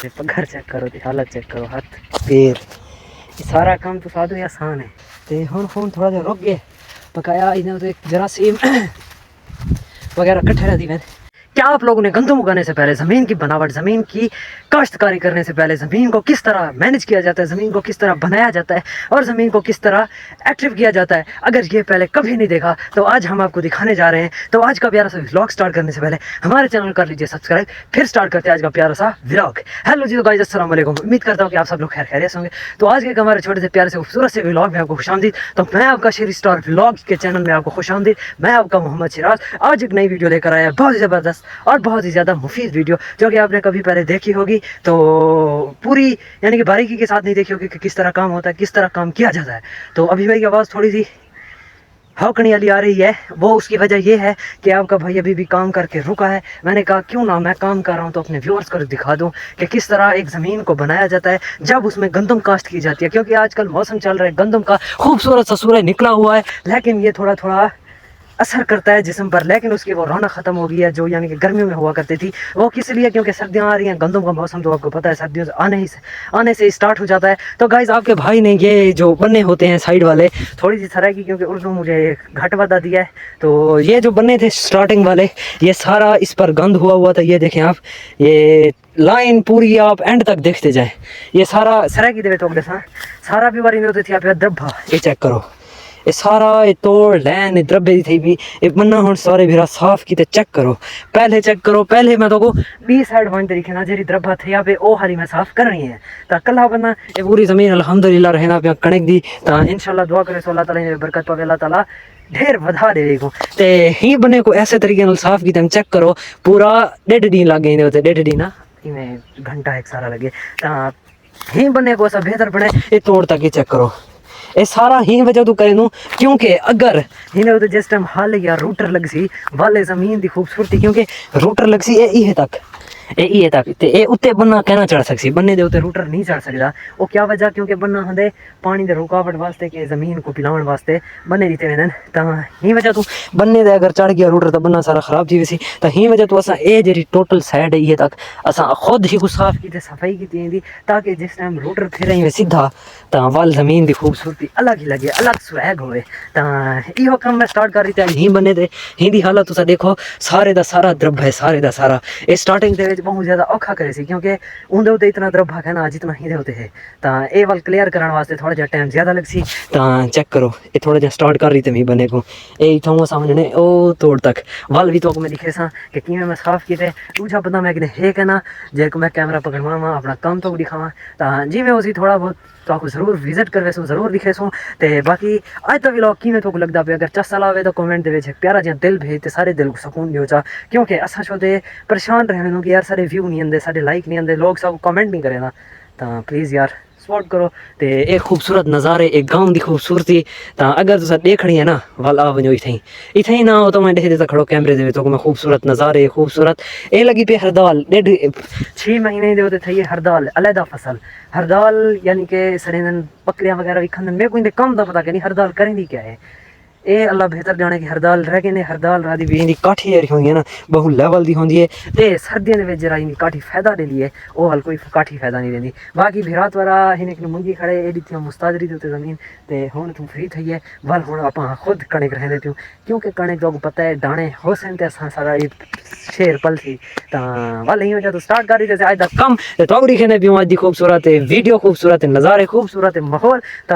पगार चेक करो, हालत चेक करो, हाथ पैर सारा काम तो साधु ही आसान है। तो हुण फोन थोड़ा जिहा रुक गया, पकाया इन्हें तो एक जरासीम वगैरह कट्ठे रहती है। क्या आप लोगों ने गंदम उगाने से पहले ज़मीन की बनावट, ज़मीन की काश्तकारी करने से पहले ज़मीन को किस तरह मैनेज किया जाता है, ज़मीन को किस तरह बनाया जाता है और ज़मीन को किस तरह एक्टिव किया जाता है, अगर ये पहले कभी नहीं देखा तो आज हम आपको दिखाने जा रहे हैं। तो आज का प्यारा सा व्लॉग स्टार्ट करने से पहले हमारे चैनल कर लीजिए सब्सक्राइब, फिर स्टार्ट करते हैं आज का प्यारा सा व्लॉग। हेलो जी, तो गाइस अस्सलाम वालेकुम, उम्मीद करता हूँ कि आप सब लोग खैर खैरियत होंगे। तो आज के हमारे छोटे से प्यारे से खूबसूरत से व्लॉग में आपको खुशामदीद। तो मैं आपका शेरी स्टार व्लॉग के चैनल में आपको खुशामदीद, मैं आपका मोहम्मद सिराज आज एक नई वीडियो लेकर आया, बहुत ही ज़बरदस्त और बहुत ही ज़्यादा मुफीद वीडियो जो कि आपने कभी पहले देखी होगी। तो पूरी यानी कि बारीकी के साथ नहीं देखी होगी कि किस तरह काम होता है, किस तरह काम किया जाता है। तो अभी मेरी आवाज़ थोड़ी सी हौकनी वाली आ रही है, वो उसकी वजह यह है कि आपका भाई अभी भी काम करके रुका है। मैंने कहा क्यों ना मैं काम कर रहा हूँ तो अपने व्यूअर्स को दिखा दूँ कि किस तरह एक ज़मीन को बनाया जाता है जब उसमें गंदम काश्त की जाती है। क्योंकि आजकल मौसम चल रहा है, गंदम का खूबसूरत सा सूरज निकला हुआ है, लेकिन ये थोड़ा थोड़ा असर करता है जिस्म पर, लेकिन उसकी वो रौनक ख़त्म हो गई है जो यानी कि गर्मियों में हुआ करती थी। वो किस लिए, क्योंकि सर्दियाँ आ रही हैं, गंदम का मौसम तो आपको पता है सर्दियों से आने से स्टार्ट हो जाता है। तो गाइज़ आपके भाई ने ये जो बन्ने होते हैं साइड वाले थोड़ी सी तरह की, क्योंकि उर्दू मुझे घट बता दिया है, तो ये जो बन्ने थे स्टार्टिंग वाले ये सारा इस पर गंद हुआ था। ये देखें आप, ये लाइन पूरी आप एंड तक देखते जाए, ये सारा सरा की देवे तो सारा भी बारी में होते थे। आप द्रब्बा ये चेक करो, ये सारा ये तोड़ लैन द्रब्बे दी थी भी ये बन्ना हुण सारे भी साफ की चेक करो। पहले चेक करो, पहले मैं तो को 20 साइड वन तरीके ना जी द्रब्बा थे या पे ओ हाली मैं साफ करनी है। तो कल बन्ना ये पूरी ज़मीन अल्हम्दुलिल्लाह रहना पे कणक दी। तो इंशाल्लाह दुआ करे सो अल्लाह ताला ने बरकत पावे, अल्लाह ताला ढेर बधा दे को। ते ही बने को ऐसे तरीके नाल साफ की चेक करो, पूरा 1.5 दिन लग गए होते, 1.5 दिन ना इवें घंटा एक सारा लगे। तो ही बने को ऐसा बेहतर बने ये तोड़ तक ही चेक करो। ये सारा ही वजह तो करे नू, क्योंकि अगर इन्हें तो जिस टाइम हाल या रूटर लग सी वाले ज़मीन की खूबसूरती, क्योंकि रूटर लग सी ये तक ये तक ते ये उत्ते बन्ना कहना चढ़ सकसी, बन्ने दे उत्ते रूटर नहीं चढ़ सकता। वो क्या वजह, क्योंकि बन्ना होंदे पानी दे रुकावट वास्ते कि ज़मीन को पिलाने वास्ते बन्ने दिते वेंदे। तो ही वजह तू बन्ने दे अगर चढ़ गया रूटर तो बन्ना सारा खराब थी वैसी। तो ही वजह तो असा ये जी टोटल साइड है ये तक असा खुद ही कुछ साफ की सफाई की, ताकि जिस टाइम रूटर फिर वे सीधा तो वाल ज़मीन की खूबसूरती अलग ही लगे, अलग स्वैग होए। तो यो काम मैं स्टार्ट कर रही थी ही बने दे ही दी हालत तुसा देखो, सारे दा सारा द्रब है, सारे दा सारा ये स्टार्टिंग दे बहुत ज़्यादा औखा करे सी, क्योंकि उनके उत्ते इतना द्रब है ना जितना ही होते है। तो ये वाल क्लियर करने वास्ते थोड़ा जहा टाइम ज़्यादा लग सी। तो चेक करो ये थोड़ा जहा स्टार्ट कर रही थी मैं बने को, ये इतों समझने ओ तोड़ तक वाल भी तो मैं दिखे सा कि किमें मैं साफ किए। दूजा बंदा मैं कि है कहना जे मैं कैमरा पकड़वावा अपना काम तो दिखावा। तो जी मैं उसी थोड़ा बहुत तो आपको ज़रूर विजिट करवे सो, ज़रूर दिखे सो। तो बाकी अज का व्लॉग किमें तो लगता पे, अगर चस्सा लावे तो कमेंट दे प्यारा जहा दिल भेज ते सारे दिल को सुकून दियो चा। क्योंकि असा छोटे परेशान रहने कि यार सारे व्यू नहीं आते, सारे लाइक नहीं आते, लोग सब कमेंट नहीं करे ना। तो प्लीज़ यार सपोर्ट करो। तो एक खूबसूरत नज़ारे, एक गाँव की खूबसूरती तो अगर तुसा देखनी है ना वाल आ वजो इतें ही ना हो तो मैं देख देता खड़ो कैमरे दे तो मैं खूबसूरत नज़ारे खूबसूरत ये लगी पे हरदाल 6 महीने दे होते थे। हरदाल अलहदा फसल, हरदाल यानी कि सरेंदन बकरियां वगैरह भी खांदन। मेरे को इनके कम का पता नहीं हरदाल करेंदी क्या है, ये अल्लाह बेहतर जाने की हरदाल रह गए ने। हरदाल रादी भी इनकी काठी जरी होंगी है ना बहु लैवल की होंगी है। तो सर्दियों के जरा इनकी काठी फायदा देती है, वो हल कोई काठी फायदा नहीं देती। बाकी भिरात वाला इन्हें मुंजी खड़े एडी थी मुस्ताजरी के उत्ते ज़मीन। तो हुण तू फ्री थी है वाल हुण आप खुद कणक रहने देती, क्योंकि कणक जो पता है दाने हो सन तो असा सारा शेर पल थी। तो वाल ही वजह तो स्टार्ट कर रही थी अज तक कम तो दिखे पियूँ अज की खूबसूरत वीडियो, खूबसूरत नज़ारे, खूबसूरत माहौल। तो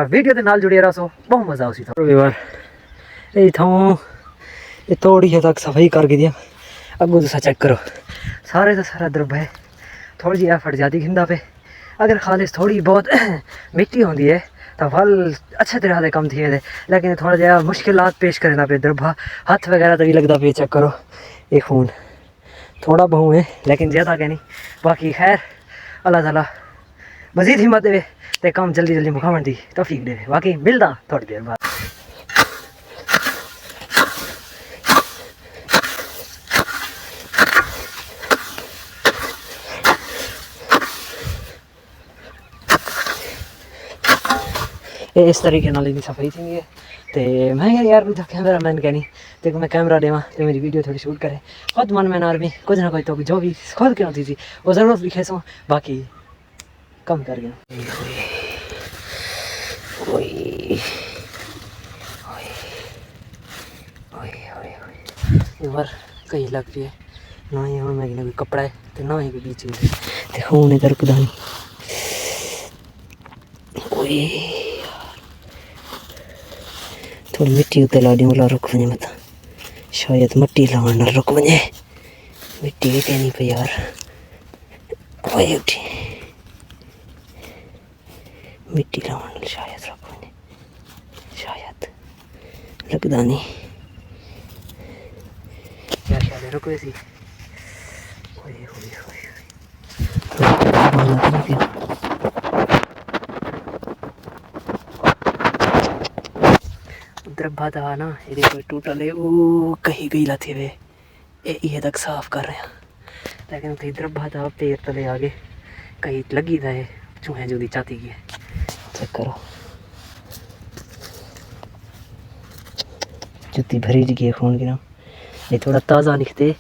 वीडियो के नाल जुड़े रहो सो बहुत मज़ा उसी थोड़ा इतों ये थोड़ी है तक सफाई करके दिया। अगू तुसा चेक करो सारे का सारा द्रब है, थोड़ी जी एफर्ट ज़्यादा खिंदा पे। अगर खालिश थोड़ी बहुत मिट्टी होती है तो फल अच्छे तरह से कम थी, लेकिन थोड़ा जहा मुश्किलात पेश करना पे द्रबा हाथ वगैरह तो भी लगता पे। चेक करो ये खून थोड़ा बहु है लेकिन ज़्यादा क्या नहीं। बाकी खैर अल्लाह ताला मज़ीद हिम्मत दे ते काम जल्दी जल्दी मुकामन दी तौफीक दे। बाकी मिलता थोड़ी देर बाद। इस तरीके नाल इनकी सफाई थी है। तो मैं यार मैं कैमरा मैन कहनी तो मैं कैमरा देवा तो मेरी वीडियो थोड़ी शूट करे खुद मन में आर्मी कुछ ना कुछ तो जो भी खुद क्यों थी वो ज़रूर लिखे सो बाकी कम कर गया यार कहीं लग रही है ना ही हूँ मैं कोई कपड़ा है तो ना ही कोई चीज़ तो हूँ इधर कुदानी थोड़ी मिट्टी उत्ते ला दी बोला रुक वजे मत शायद मट्टी लावन रुक वजे मिट्टी के नहीं पे यार ओए उठी मिट्टी लावन शायद रुक वजे शायद लगदा नहीं क्या शायद रुक वैसी ओए ओए ओए द्रब्बा था ना ये कोई टूटल है वो कहीं गई लाती वे ये तक साफ कर रहे हैं लेकिन कहीं द्रब्बा था पैर तले आगे कहीं लगी था चूहे जो दी चाहती की है चेक करो जुत्ती भरी जी है खून की ना ये थोड़ा ताज़ा निकते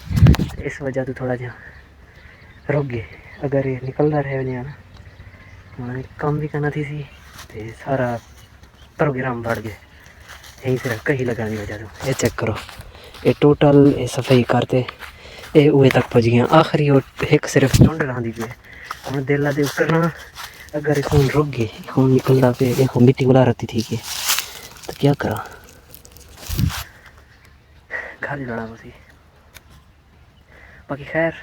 इस वजह तो थोड़ा जा रुक गए अगर ये निकलता रहे वजह ना मैंने काम भी करना थी सी तो सारा प्रोग्राम बढ़ गया यहीं सिर्फ कहीं लगाने वजह तो ये चेक करो ये टोटल ये सफाई करते ये उए तक पहुँच गया आखिरी और एक सिर्फ चुंड रही पे हम दिल दे करना अगर खून रुक गए खून निकलता पे ये मिट्टी बुला रहती थी कि तो क्या करा घर लड़ा बसी बाकी खैर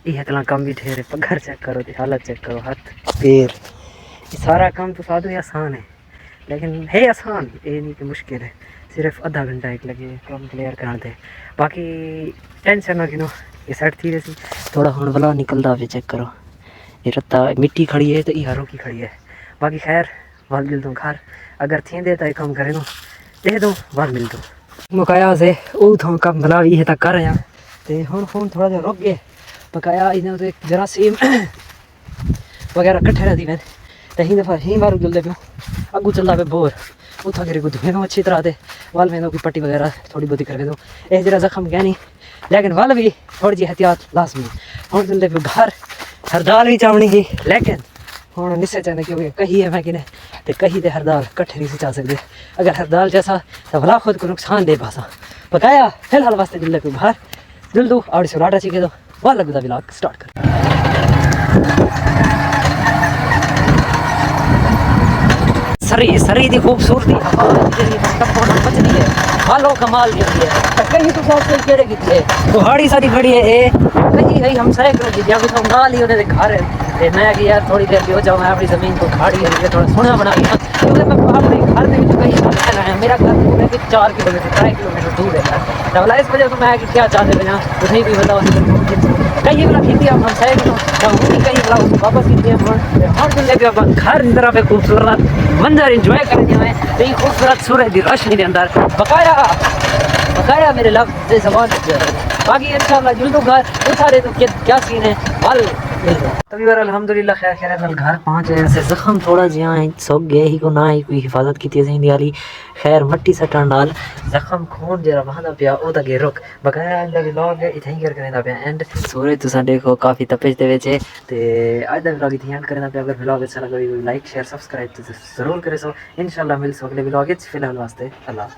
ये इतना काम भी ठहरे पर घर चेक करो हालत चेक करो हाथ पैर ये सारा काम तो साधु आसान है लेकिन है आसान ये नहीं कि मुश्किल है सिर्फ आधा घंटा एक लगे काम क्लियर कराते बाकी टेंशन ना गिनो ये सेट थी रही थोड़ा हम वाला निकलता भी चेक करो ये रत्ता मिट्टी खड़ी है तो ये हारों की खड़ी है बाकी खैर वाल मिल दूँ घर अगर थी देता है काम करे दो दे दो वाल मिल दो मुकाया से वो थोड़ा कम भला भी है तक कर रहे हैं तो हम फोन थोड़ा जा रुक गए पकाया इन्हें तो एक जरासीम वगैरह कट्ठे रहती मैं तो ही दफ़ा ही बार जल्दी पे अगू चलता पे बोर उठा के धुए में अच्छी तरह से वाल में की पट्टी वगैरह थोड़ी बहुत कर दो ये जरा जख्म क्या नहीं लेकिन वाल भी थोड़ी जी एहतियात लाजमी हम चलते पे घर हरदाल भी चावनी थी लेकिन हम निस्से चाहते क्योंकि कही है मैं कि तो कही तो हरदाल कट्ठे नहीं से चाह सकते अगर हरदाल जैसा तो भला खुद को नुकसान दे पासा पकाया फिलहाल वास्ते जल्दी पे बाहर दिल दो और से राटा सीखे दो वह लगता ब्लॉग स्टार्ट कर सरी दी खूबसूरती बचनी है हालो कमाल की है कहीं तो साथ में केड़े किथे पहाड़ी सारी खड़ी है ए कहीं कहीं हम सारे कर दिया कुछ नाल ही उन्हें घर है मैं कि यार थोड़ी देर हो जाओ मैं अपनी जमीन को खाड़ी है थोड़ा सोना बना लिया क्योंकि मैं अपने घर में कहीं रहना है मेरा घर पूरे 4 किलोमीटर 3 किलोमीटर दूर है डबला इस वजह से मैं कि क्या चाहते हैं कुछ नहीं भी बताओ कहीं वाला खेती हम सही तो कहीं वाला वापस खेती हर दिन लेके अपन घर की तरफ खूबसूरत मंजर एंजॉय करते हैं तो ये खूबसूरत सूरज की रोशनी के अंदर बकाया मेरे लफ्ज़ ज़बान बाकी इंशाल्लाह जल्द घर उठा रहे तो क्या सीन है हल तभी बार अल्हम्दुलिल्लाह खैर खैर घर पहुँचे ऐसे जख्म थोड़ा जिहा सोक गए ही को ना ही कोई हिफाजत की थी वाली खैर मट्टी सटन नाल जख्म खून जरा बहाना पिया ओ तक रुक बकाया अज का व्लॉग इतना ही करना पिया एंड सूरज तुसा देखो काफ़ी तपिश दे विच ते अज का व्लॉग इतना एंड करना पिया अगर व्लॉग अच्छा लगा लाइक शेयर सब्सक्राइब जरूर करे सो इंशाल्लाह मिल सो अगले व्लॉग फिलहाल वास्ते अल्लाह।